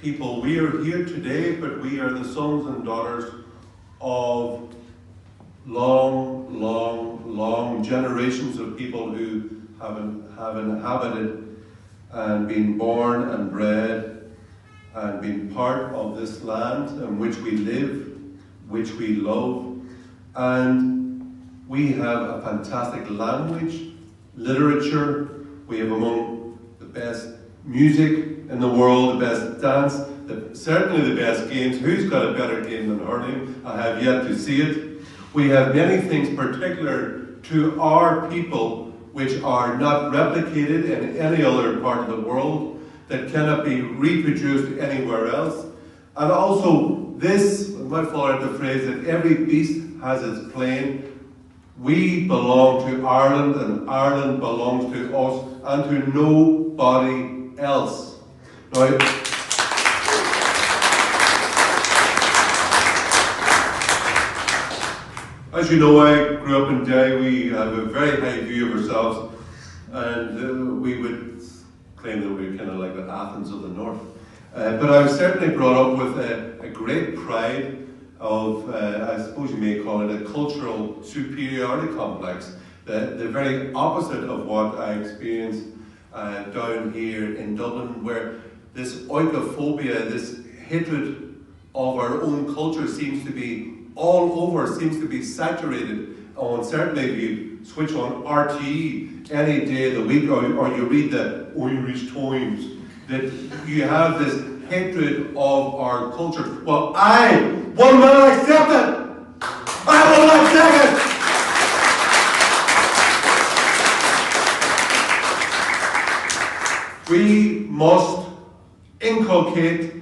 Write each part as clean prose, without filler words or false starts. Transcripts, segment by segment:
People, we are here today, but we are the sons and daughters of long generations of people who have inhabited and been born and bred and been part of this land in which we live, which we love. And we have a fantastic language, literature. We have among the best music in the world, the best dance, certainly the best games. Who's got a better game than hurling? I have yet to see it. We have many things particular to our people which are not replicated in any other part of the world, that cannot be reproduced anywhere else. And also this, my father had the phrase that every beast has its plain. We belong to Ireland, and Ireland belongs to us and to nobody else. Now, as you know, I grew up in Derry. We have a very high view of ourselves, and we would claim that we were kind of like the Athens of the North. But I was certainly brought up with a great pride of, I suppose you may call it a cultural superiority complex, the very opposite of what I experienced down here in Dublin, where this oikophobia, this hatred of our own culture seems to be all over, seems to be saturated. And certainly if you switch on RTE any day of the week, or you read the Irish Times, that you have this hatred of our culture. Well, I will not accept it! I will not accept it! We must inculcate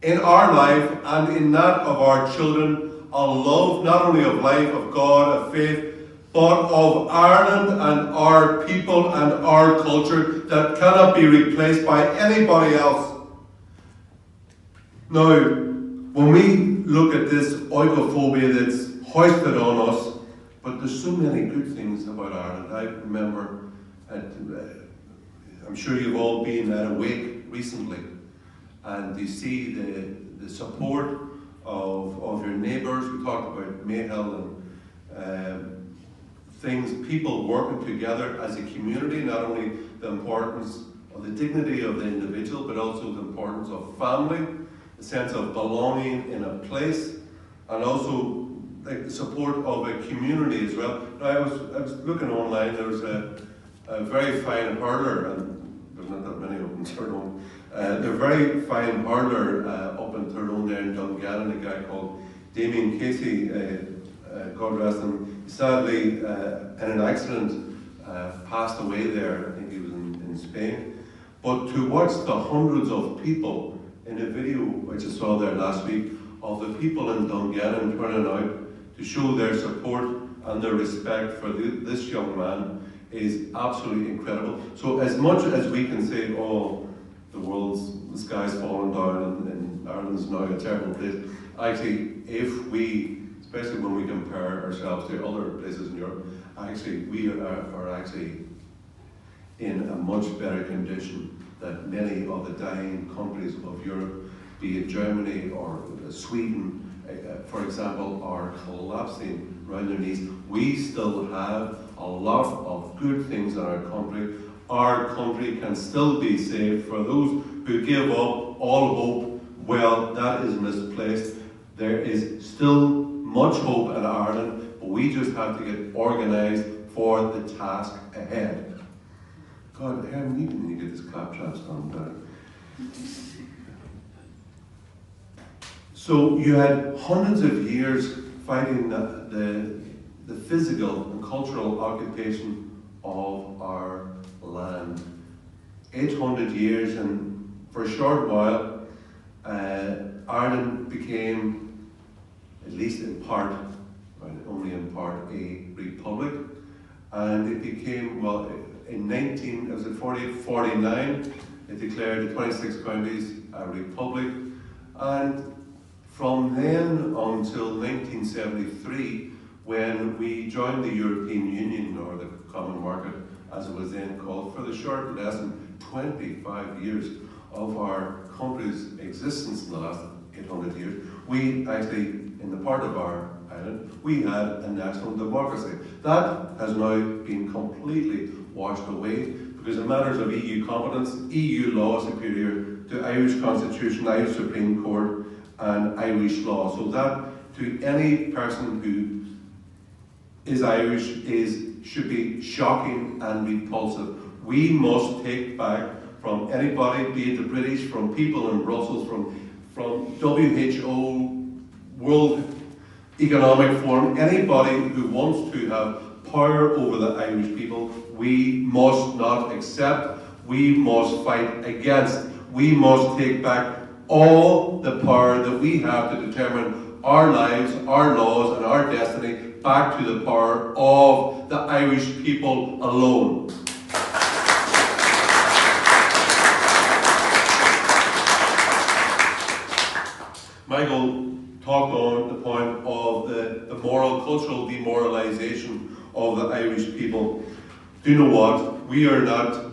in our life and in that of our children a love not only of life, of God, of faith, but of Ireland and our people and our culture that cannot be replaced by anybody else. Now, when we look at this oikophobia that's hoisted on us, but there's so many good things about Ireland. I remember I'm sure you've all been at a wake recently, and you see the support of your neighbours. We talked about Mayhill and things, people working together as a community, not only the importance of the dignity of the individual, but also the importance of family, the sense of belonging in a place, and also the support of a community as well. Now, I was looking online. There was a very fine hurler, and there's not that many of them in Tyrone. They're very fine hurler up in Tyrone there in Dungannon, a guy called Damien Casey, God rest him. Sadly, in an accident, passed away there. I think he was in Spain. But to watch the hundreds of people in a video which I saw there last week of the people in Dungannon turning out to show their support and their respect for this young man is absolutely incredible. So as much as we can say, oh, the sky's falling down and Ireland's now a terrible place, actually, if we, especially when we compare ourselves to other places in Europe, actually we are actually in a much better condition than many of the dying countries of Europe, be it Germany or Sweden, for example, are collapsing around their knees. We still have a lot of good things in our country. Our country can still be saved. For those who give up all hope, well, that is misplaced. There is still much hope in Ireland, but we just have to get organised for the task ahead. God, Hermann, you need to get this claptrap done better. So you had hundreds of years fighting the physical and cultural occupation of our land. 800 years, and for a short while, Ireland became, at least in part, only in part, a republic. And it became, well, in 1949, it declared the 26 counties a republic. And from then until 1973, when we joined the European Union, or the Common Market, as it was then called, for the short, less than 25 years of our country's existence in the last 800 years, we actually, in the part of our island, we had a national democracy. That has now been completely washed away because in matters of EU competence, EU law is superior to Irish Constitution, Irish Supreme Court, and Irish law. So that, to any person who is Irish, should be shocking and repulsive. We must take back from anybody, be it the British, from people in Brussels, from WHO, World Economic Forum, anybody who wants to have power over the Irish people, we must not accept, we must fight against. We must take back all the power that we have to determine our lives, our laws, and our destiny back to the power of the Irish people alone. Michael talked on the point of the moral, cultural demoralization of the Irish people. Do you know what? We are not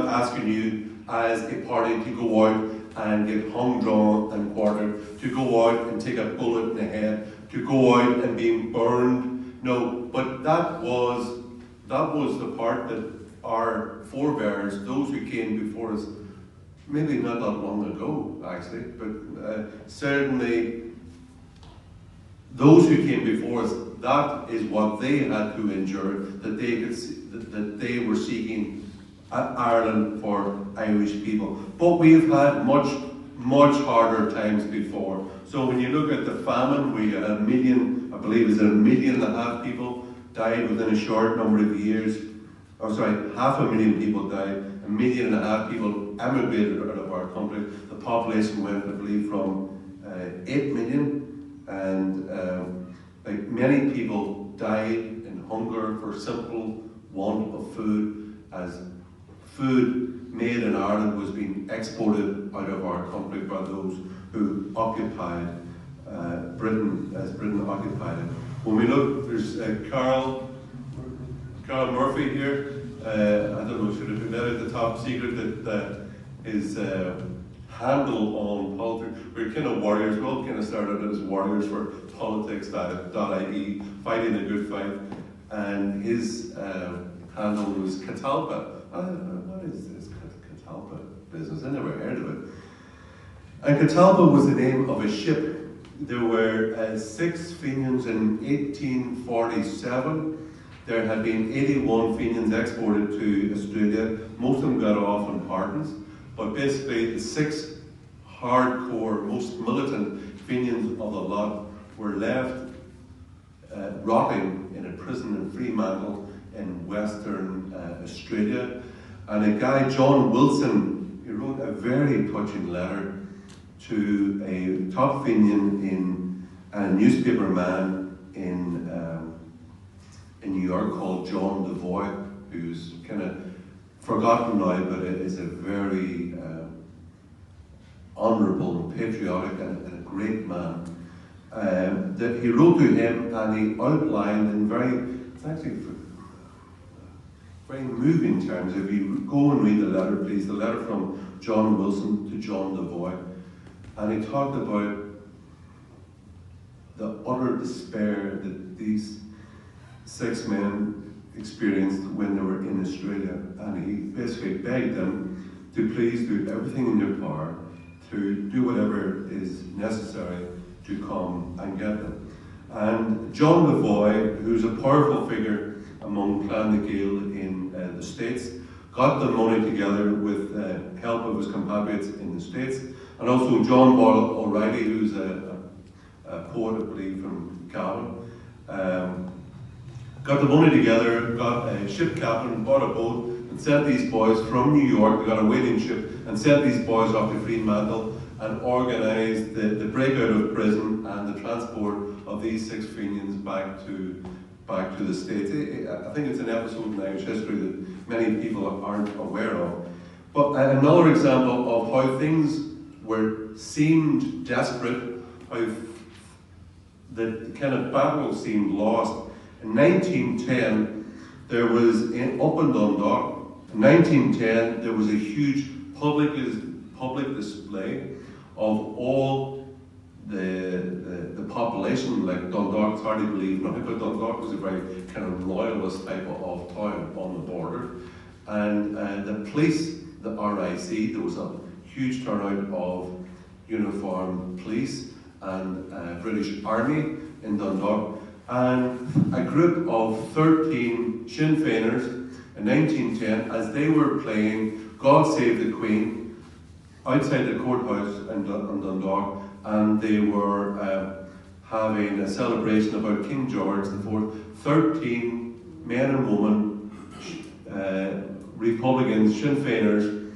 asking you as a party to go out and get hung, drawn and quartered, to go out and take a bullet in the head, to go out and being burned. No, but that was the part that our forebears, those who came before us, maybe not that long ago actually, but certainly those who came before us, that is what they had to endure, that they could see, that they were seeking Ireland for Irish people. But we've had much harder times before. So when you look at the famine, we had 1 million, I believe it's 1.5 million people died within a short number of years. Oh, sorry, 500,000 people died. 1.5 million people emigrated out of our country. The population went, I believe, from 8 million, and like many people died in hunger for simple want of food, as food made in Ireland was being exported out of our country by those who occupied Britain, as Britain occupied it. When we look, there's Carl Murphy here. I don't know, should have put that at the top secret, that his handle on politics. We're kind of warriors, we all kind of started as warriors for politics.ie, fighting a good fight. And his handle was Catalpa. What is this Catalpa business? I never heard of it. And Catalpa was the name of a ship. There were 6 Fenians in 1847. There had been 81 Fenians exported to Australia. Most of them got off on pardons. But basically, the 6 hardcore, most militant Fenians of the lot were left rotting in a prison in Fremantle in Western Australia. And a guy, John Wilson, he wrote a very touching letter to a top Fenian a newspaper man in New York called John Devoy, who's kind of forgotten now, but is a very honourable and patriotic and a great man. That he wrote to him, and he outlined in it's actually very moving terms. If you go and read the letter, please, the letter from John Wilson to John Devoy, and he talked about the utter despair that these 6 men experienced when they were in Australia, and he basically begged them to please do everything in their power to do whatever is necessary to come and get them. And John Devoy, who's a powerful figure among Clan na Gael in the States, got the money together with help of his compatriots in the States, and also John Boyle O'Reilly, who's a poet, I believe, from Cavan. Got the money together, got a ship captain, bought a boat, and sent these boys from New York. We got a whaling ship and sent these boys off to Fremantle and organised the breakout of prison and the transport of these 6 Fenians back to the States. I think it's an episode in Irish history that many people aren't aware of. But another example of how things seemed desperate, how the kind of battle seemed lost. In 1910, there was, up in Dundalk, in 1910, there was a huge public display of all the population. Like Dundalk, it's hard to believe now, but Dundalk was a very kind of loyalist type of town on the border. And the police, the RIC, there was a huge turnout of uniformed police and British Army in Dundalk. And a group of 13 Sinn Féiners in 1910, as they were playing God Save the Queen outside the courthouse in Dundalk, and they were having a celebration about King George IV. 13 men and women, Republicans, Sinn Féiners,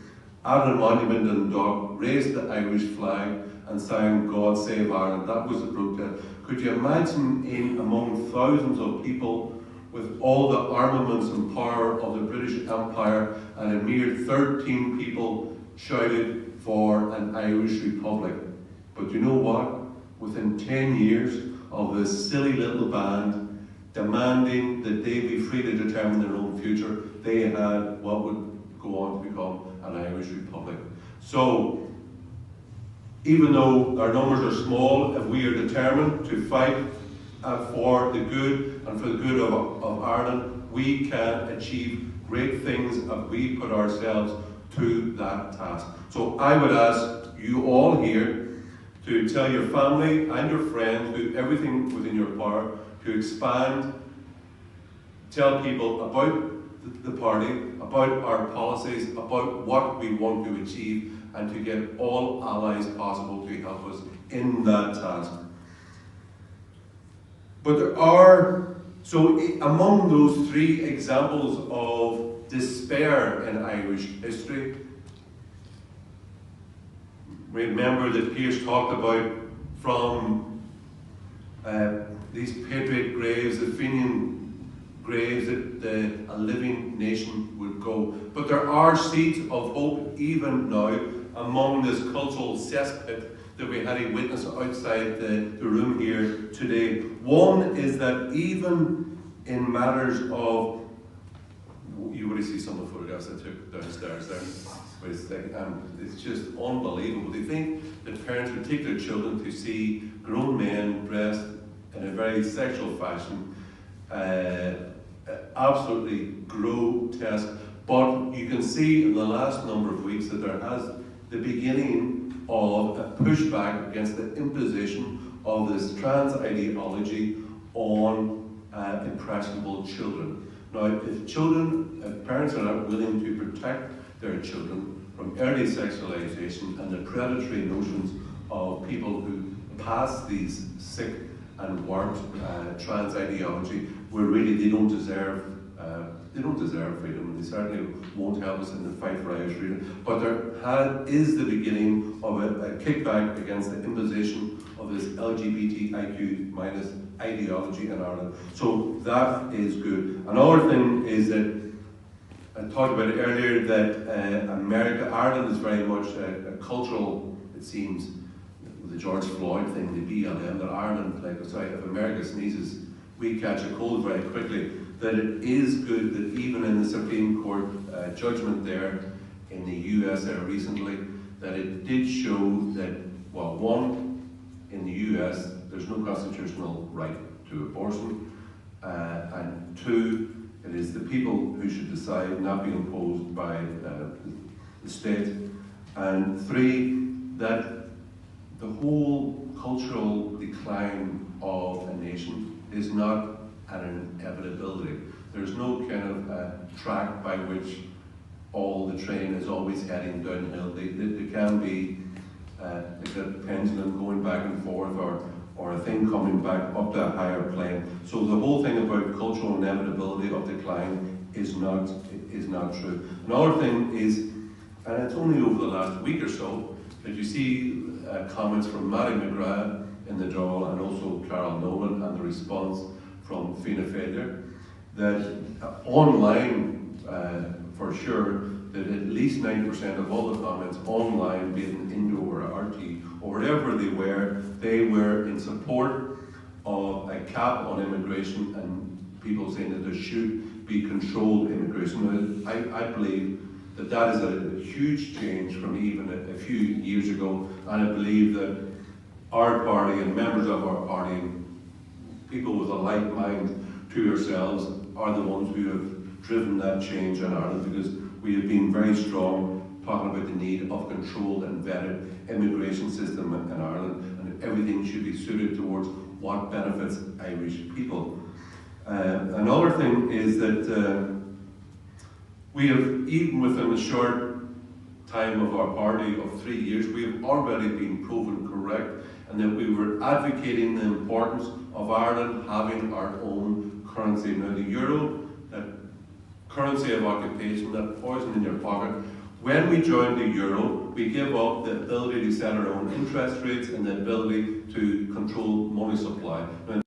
at a monument in Dundalk, raised the Irish flag and sang God Save Ireland. That was the protest. Could you imagine among thousands of people with all the armaments and power of the British Empire, and a mere 13 people shouted for an Irish Republic? But you know what? Within 10 years of this silly little band demanding that they be free to determine their own future, they had what would go on to become an Irish Republic. So, even though our numbers are small, if we are determined to fight for the good and for the good of Ireland, we can achieve great things if we put ourselves to that task. So I would ask you all here to tell your family and your friends, do everything within your power to expand, tell people about the party, about our policies, about what we want to achieve, and to get all allies possible to help us in that task. But there are, so among those three examples of despair in Irish history, remember that Pearse talked about from these patriot graves, the Fenian graves, that a living nation would go. But there are seeds of hope even now among this cultural cesspit that we had a witness outside the room here today. One is that even in matters of, you would see some of the photographs I took downstairs there, it's just unbelievable. They think that parents would take their children to see grown men dressed in a very sexual fashion, absolutely grotesque. But you can see in the last number of weeks that there has the beginning of a pushback against the imposition of this trans ideology on impressionable children. Now, if parents are not willing to protect their children from early sexualization and the predatory notions of people who pass these sick and warped trans ideology, where really they don't deserve freedom, and they certainly won't help us in the fight for Irish freedom. But there is the beginning of a kickback against the imposition of this LGBTIQ minus ideology in Ireland. So that is good. Another thing is that I talked about it earlier, that Ireland is very much a cultural, it seems, the George Floyd thing, the BLM, that Ireland, if America sneezes, we catch a cold very quickly. That it is good that even in the Supreme Court judgment there in the US recently, that it did show that, well, one, in the US, there's no constitutional right to abortion, and two, it is the people who should decide, not be imposed by the state, and three, that the whole cultural decline of a nation is not an inevitability. There's no kind of track by which all the train is always heading downhill. There can be like a pendulum going back and forth, or a thing coming back up to a higher plane. So the whole thing about cultural inevitability of decline is not true. Another thing is, and it's only over the last week or so, that you see comments from Matty McGrath in the Dáil and also Carol Nolan and the response from Fianna Fáil, that online, for sure, that at least 90% of all the comments online, be it in Indo or RT or wherever they were in support of a cap on immigration and people saying that there should be controlled immigration. I believe that is a huge change from even a few years ago, and I believe that our party and members of our party, and people with a like mind to yourselves, are the ones who have driven that change in Ireland, because we have been very strong talking about the need of controlled and vetted immigration system in Ireland, and everything should be suited towards what benefits Irish people. Another thing is that we have, even within the short time of our party of 3 years, we have already been proven correct, and that we were advocating the importance of Ireland having our own currency. Now the euro, that currency of occupation, that poison in your pocket, when we joined the euro, we give up the ability to set our own interest rates and the ability to control money supply. Now,